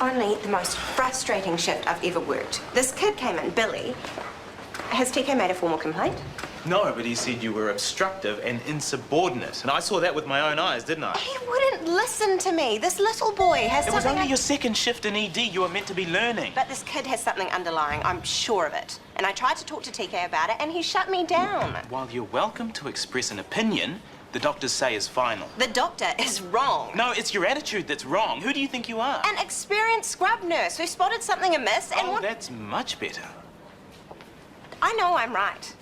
only the most frustrating shift I've ever worked. This kid came in, Billy. Has TK made a formal complaint? No, but he said you were obstructive and insubordinate. And I saw that with my own eyes, didn't I? He wouldn't listen to me. This little boy has something... It was only your second shift in ED. You were meant to be learning. But this kid has something underlying. I'm sure of it. And I tried to talk to TK about it, and he shut me down. While you're welcome to express an opinion, the doctors say is final. The doctor is wrong. No, it's your attitude that's wrong. Who do you think you are? An experienced scrub nurse who spotted something amiss and... Oh, that's much better. I know I'm right.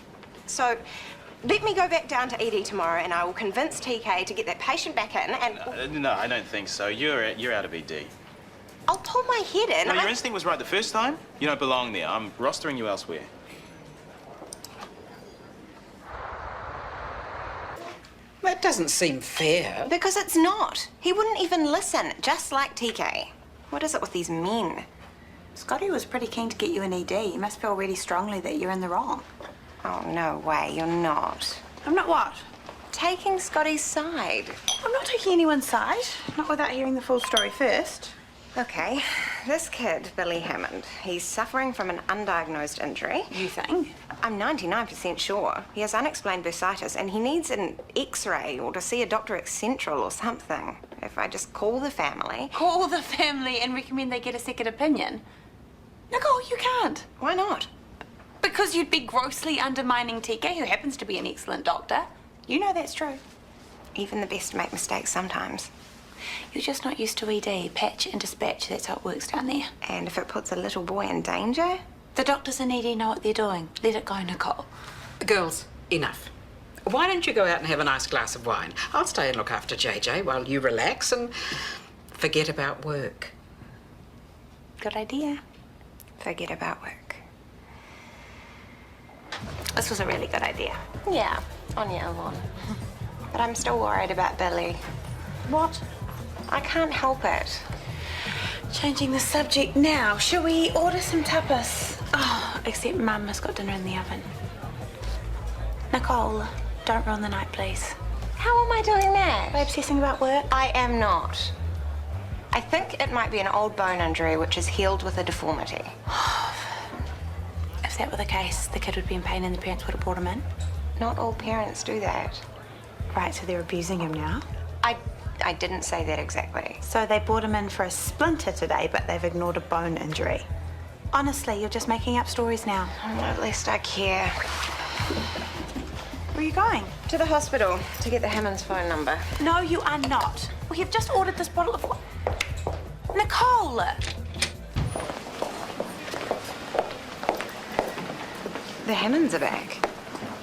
So, let me go back down to ED tomorrow and I will convince TK to get that patient back in and... No, I don't think so. You're out of ED. I'll pull my head in. No, your instinct was right the first time. You don't belong there. I'm rostering you elsewhere. That doesn't seem fair. Because it's not. He wouldn't even listen, just like TK. What is it with these men? Scotty was pretty keen to get you an ED. You must feel really strongly that you're in the wrong. Oh, no way, you're not. I'm not what? Taking Scotty's side. I'm not taking anyone's side. Not without hearing the full story first. Okay, this kid, Billy Hammond, he's suffering from an undiagnosed injury. You think? I'm 99% sure. He has unexplained bursitis and he needs an X-ray or to see a doctor at Central or something. If I just call the family... Call the family and recommend they get a second opinion? Nicole, you can't. Why not? Because you'd be grossly undermining TK, who happens to be an excellent doctor. You know that's true. Even the best make mistakes sometimes. You're just not used to ED. Patch and dispatch, that's how it works down there. And if it puts a little boy in danger? The doctors in ED know what they're doing. Let it go, Nicole. Girls, enough. Why don't you go out and have a nice glass of wine? I'll stay and look after JJ while you relax and forget about work. Good idea. Forget about work. This was a really good idea. Yeah, on your own. But I'm still worried about Billy. What? I can't help it. Changing the subject now. Shall we order some tapas? Oh, except Mum has got dinner in the oven. Nicole, don't ruin the night, please. How am I doing that? By obsessing about work? I am not. I think it might be an old bone injury which is healed with a deformity. If that were the case, the kid would be in pain and the parents would have brought him in? Not all parents do that. Right, so they're abusing him now? I didn't say that exactly. So they brought him in for a splinter today, but they've ignored a bone injury. Honestly, you're just making up stories now. Oh, at least I care. Where are you going? To the hospital to get the Hammond's phone number. No, you are not. We have just ordered this bottle of... Nicole! The Hammonds are back.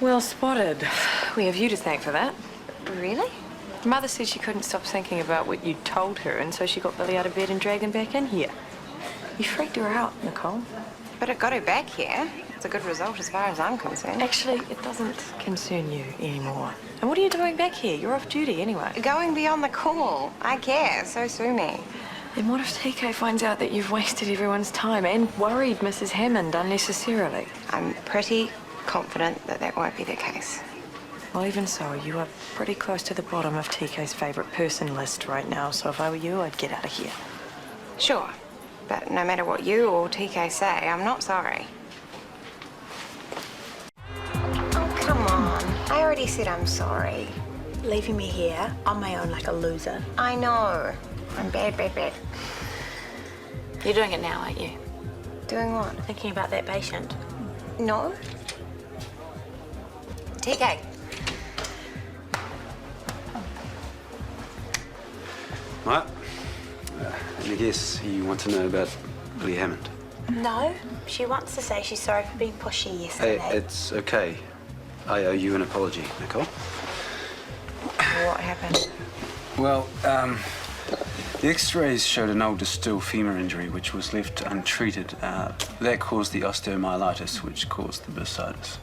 Well spotted. We have you to thank for that. Really? Mother said she couldn't stop thinking about what you told her, and so she got Billy out of bed and dragged him back in here. You freaked her out, Nicole. But it got her back here. It's a good result as far as I'm concerned. Actually, it doesn't concern you anymore. And what are you doing back here? You're off duty anyway. Going beyond the call. I care, so sue me. Then what if TK finds out that you've wasted everyone's time and worried Mrs. Hammond unnecessarily? I'm pretty confident that that won't be the case. Well, even so, you are pretty close to the bottom of TK's favourite person list right now, so if I were you, I'd get out of here. Sure. But no matter what you or TK say, I'm not sorry. Oh, come on. I already said I'm sorry. Leaving me here on my own like a loser. I know. I'm bad, bad, bad. You're doing it now, aren't you? Doing what? Thinking about that patient. No. TK. What? Let me guess, you want to know about Billy Hammond? No. She wants to say she's sorry for being pushy yesterday. Hey, it's okay. I owe you an apology, Nicole. What happened? Well, the x-rays showed an old distal femur injury which was left untreated. That caused the osteomyelitis, which caused the bursitis.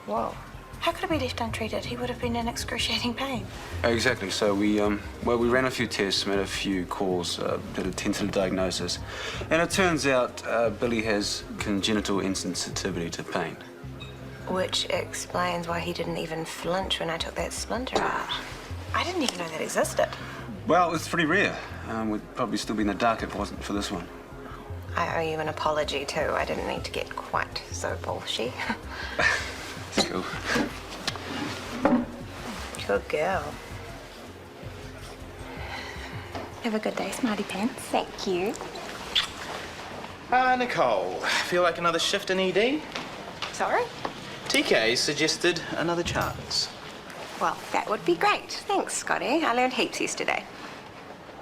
Whoa. How could it be left untreated? He would have been in excruciating pain. Exactly. So we ran a few tests, made a few calls, did a tentative diagnosis, and it turns out Billy has congenital insensitivity to pain. Which explains why he didn't even flinch when I took that splinter out. I didn't even know that existed. Well, it's pretty rare. We'd probably still be in the dark if it wasn't for this one. I owe you an apology too. I didn't need to get quite so bolshy. It's cool. Good girl. Have a good day, Smarty Pants. Thank you. Nicole, feel like another shift in ED? Sorry? TK suggested another chance. Well, that would be great. Thanks, Scotty. I learned heaps yesterday.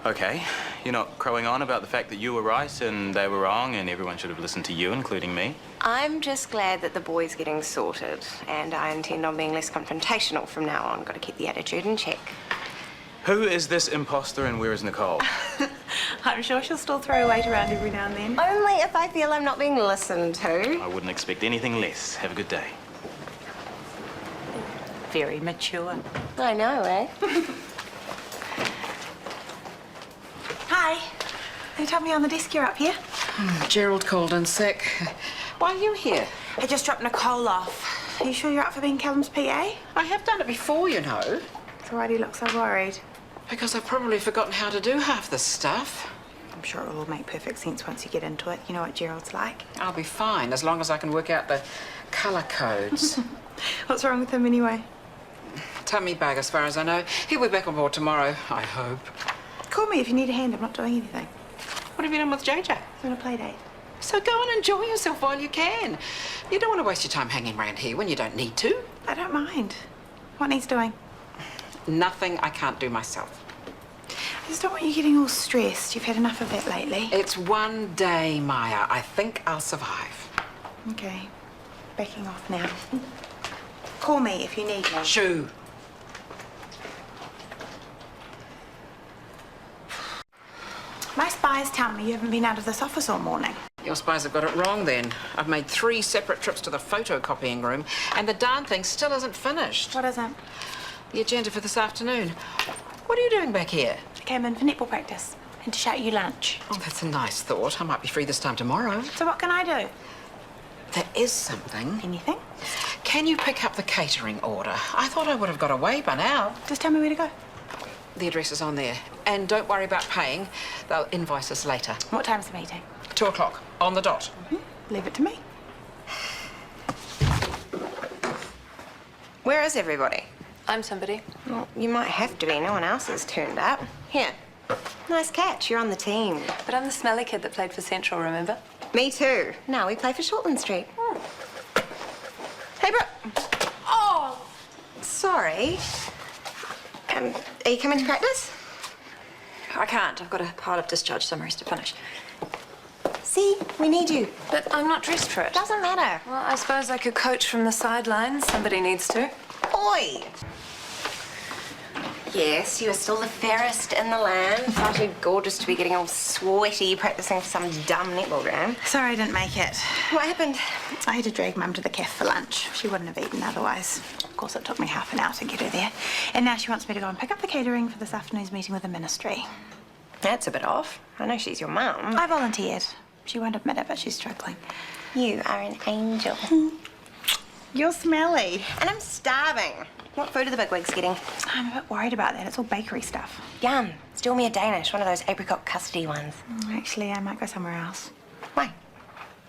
Okay, you're not crowing on about the fact that you were right and they were wrong and everyone should have listened to you, including me? I'm just glad that the boy's getting sorted, and I intend on being less confrontational from now on. Got to keep the attitude in check. Who is this imposter and where is Nicole? I'm sure she'll still throw weight around every now and then. Only if I feel I'm not being listened to. I wouldn't expect anything less. Have a good day. Very mature. I know, eh? Hi. They told me on the desk you're up here. Gerald called in sick. Why are you here? I just dropped Nicole off. Are you sure you're up for being Callum's PA? I have done it before, you know. So why do you look so worried? Because I've probably forgotten how to do half this stuff. I'm sure it'll all make perfect sense once you get into it. You know what Gerald's like. I'll be fine as long as I can work out the colour codes. What's wrong with him anyway? Tummy bug, as far as I know. He'll be back on board tomorrow, I hope. Call me if you need a hand. I'm not doing anything. What have you done with JJ? It's on a play date. So go and enjoy yourself while you can. You don't want to waste your time hanging around here when you don't need to. I don't mind. What needs doing? Nothing I can't do myself. I just don't want you getting all stressed. You've had enough of that lately. It's one day, Maya. I think I'll survive. Okay. Backing off now. Call me if you need me. Shoo. My spies tell me you haven't been out of this office all morning. Your spies have got it wrong then. I've made 3 separate trips to the photocopying room and the darn thing still isn't finished. What isn't? The agenda for this afternoon. What are you doing back here? I came in for netball practice and to shout you lunch. Oh, that's a nice thought. I might be free this time tomorrow. So what can I do? There is something. Anything? Can you pick up the catering order? I thought I would have got away by now. Just tell me where to go. The address is on there. And don't worry about paying. They'll invoice us later. What time's the meeting? 2 o'clock, on the dot. Leave it to me. Where is everybody? I'm somebody. Well, you might have to be. No one else has turned up. Here. Nice catch. You're on the team. But I'm the smelly kid that played for Central, remember? Me too. Now we play for Shortland Street. Hey, Brooke. Oh! Sorry. Are you coming to practice? I can't. I've got a pile of discharge summaries to finish. See, we need you. But I'm not dressed for it. Doesn't matter. Well, I suppose I could coach from the sidelines. Somebody needs to. Oi! Yes, you are still the fairest in the land. Far too gorgeous to be getting all sweaty practicing for some dumb netball game. Sorry I didn't make it. What happened? I had to drag Mum to the cafe for lunch. She wouldn't have eaten otherwise. Of course, it took me half an hour to get her there. And now she wants me to go and pick up the catering for this afternoon's meeting with the ministry. That's a bit off. I know she's your mum. I volunteered. She won't admit it, but she's struggling. You are an angel. You're smelly. And I'm starving. What food are the bigwigs getting? I'm a bit worried about that. It's all bakery stuff. Yum. Still me a Danish, one of those apricot custardy ones. Actually, I might go somewhere else. Why?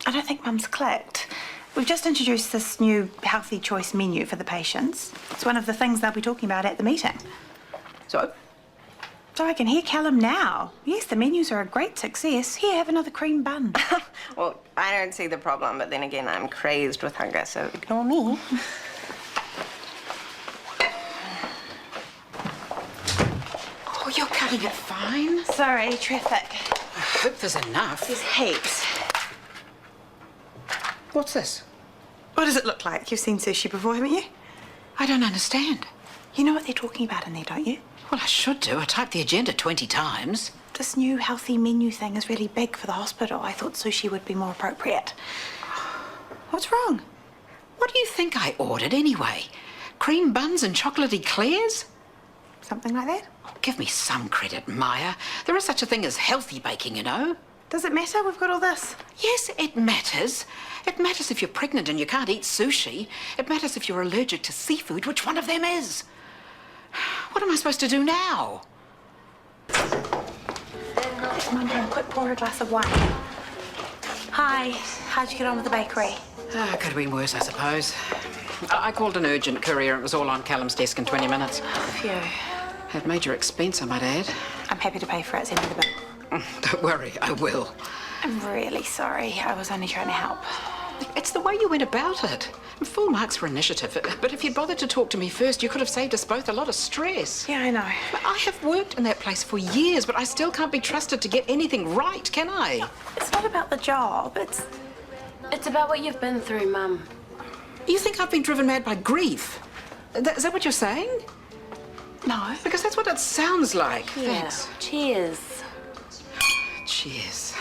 I don't think Mum's clicked. We've just introduced this new healthy choice menu for the patients. It's one of the things they'll be talking about at the meeting. So? So I can hear Callum now. Yes, the menus are a great success. Here, have another cream bun. Well, I don't see the problem, but then again, I'm crazed with hunger, so ignore me. Oh, you're cutting it fine. Sorry, traffic. I hope there's enough. There's heaps. What's this? What does it look like? You've seen sushi before, haven't you? I don't understand. You know what they're talking about in there, don't you? Well, I should do. I typed the agenda 20 times. This new healthy menu thing is really big for the hospital. I thought sushi would be more appropriate. What's wrong? What do you think I ordered anyway? Cream buns and chocolate eclairs? Something like that? Oh, give me some credit, Maya. There is such a thing as healthy baking, you know. Does it matter? We've got all this. Yes, it matters. It matters if you're pregnant and you can't eat sushi. It matters if you're allergic to seafood. Which one of them is? What am I supposed to do now? Come on, Quick, pour her a glass of wine. Hi. How'd you get on with the bakery? Could have been worse, I suppose. I called an urgent courier. It was all on Callum's desk in 20 minutes. Phew. At major expense, I might add. I'm happy to pay for it. Send me the bill. Don't worry, I will. I'm really sorry. I was only trying to help. It's the way you went about it. Full marks for initiative. But if you'd bothered to talk to me first, you could have saved us both a lot of stress. Yeah, I know. I have worked in that place for years, but I still can't be trusted to get anything right, can I? It's not about the job. It's about what you've been through, Mum. You think I've been driven mad by grief? Is that what you're saying? No. Because that's what it sounds like. Thanks. Cheers. Cheers.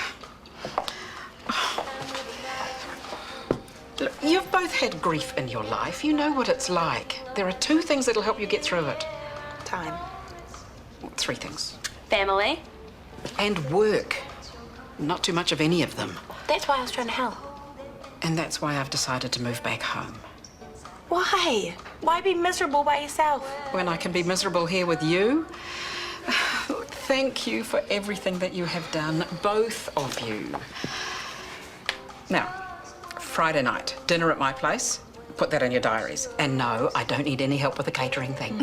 Look, you've both had grief in your life. You know what it's like. There are 2 things that'll help you get through it. Time. 3 things. Family. And work. Not too much of any of them. That's why I was trying to help. And that's why I've decided to move back home. Why? Why be miserable by yourself? When I can be miserable here with you. Look, thank you for everything that you have done, both of you. Now, Friday night, dinner at my place. Put that in your diaries. And no, I don't need any help with the catering thing.